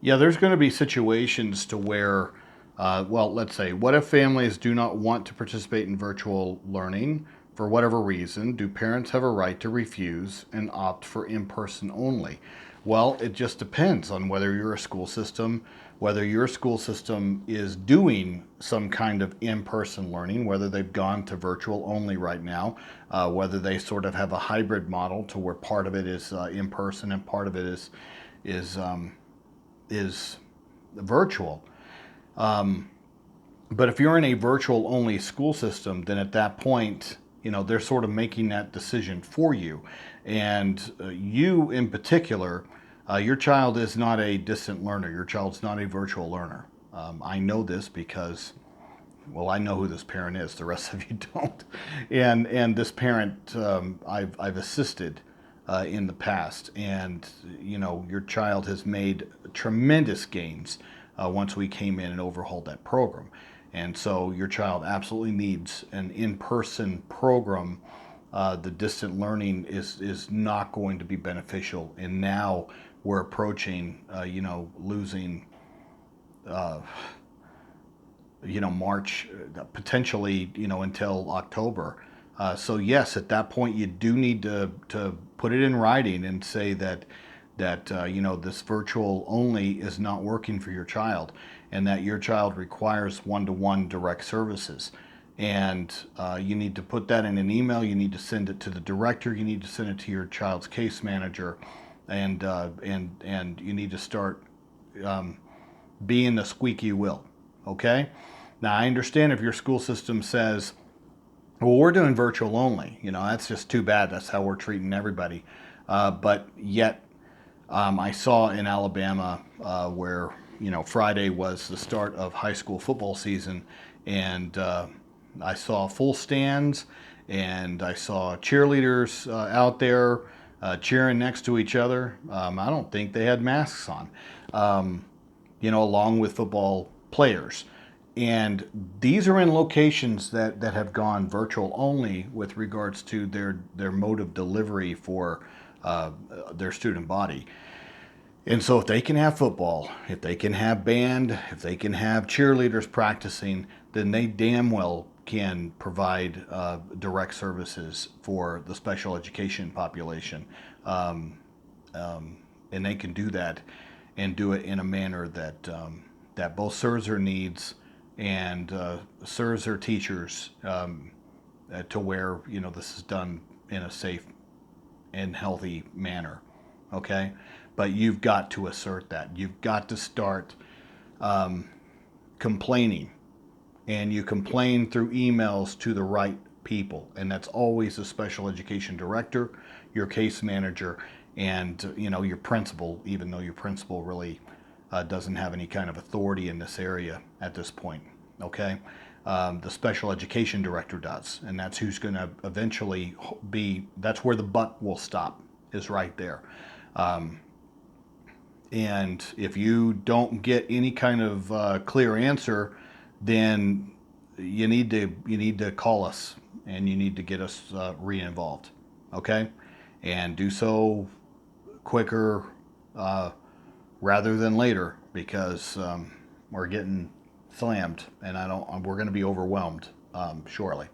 Yeah, there's going to be situations to where, well, let's say, what if families do not want to participate in virtual learning for whatever reason? Do parents have a right to refuse and opt for in person only? Well, it just depends on whether you're a school system, whether your school system is doing some kind of in person learning, whether they've gone to virtual only right now, whether they sort of have a hybrid model to where part of it is in person and part of it is is virtual. Um, but if you're in a virtual only school system, then at that point, they're sort of making that decision for you. And you in particular, your child is not a distant learner. Your child's not a virtual learner. I know this because, well, I know who this parent is. The rest of you don't. And this parent, I've assisted in the past, and your child has made tremendous gains once we came in and overhauled that program. And so your child absolutely needs an in-person program. The distant learning is not going to be beneficial, and now we're approaching, losing uh, March, potentially, until October. So yes, at that point, you do need to put it in writing and say that this virtual only is not working for your child, and that your child requires one-to-one direct services. And you need to put that in an email. You need to send it to the director. You need to send it to your child's case manager, and you need to start um, being the squeaky wheel. Okay. Now, I understand if your school system says, well, we're doing virtual only, that's just too bad. That's how we're treating everybody. But yet, I saw in Alabama where, Friday was the start of high school football season, and I saw full stands, and I saw cheerleaders out there cheering next to each other. I don't think they had masks on, along with football players. And these are in locations that have gone virtual only with regards to their mode of delivery for their student body. And so if they can have football, if they can have band, if they can have cheerleaders practicing, then they damn well can provide direct services for the special education population. Um, and they can do that and do it in a manner that both serves their needs and serves their teachers, to where this is done in a safe and healthy manner. Okay, but you've got to assert that. You've got to start um, complaining, and you complain through emails to the right people, and that's always the special education director, your case manager, and your principal, even though your principal really doesn't have any kind of authority in this area at this point. Okay, the special education director does, and that's who's going to eventually be. That's where the buck will stop. Is right there. Um, and if you don't get any kind of clear answer, then you need to call us, and you need to get us re-involved. Okay, and do so quicker uh, rather than later, because we're getting slammed, and I don't. We're going to be overwhelmed shortly.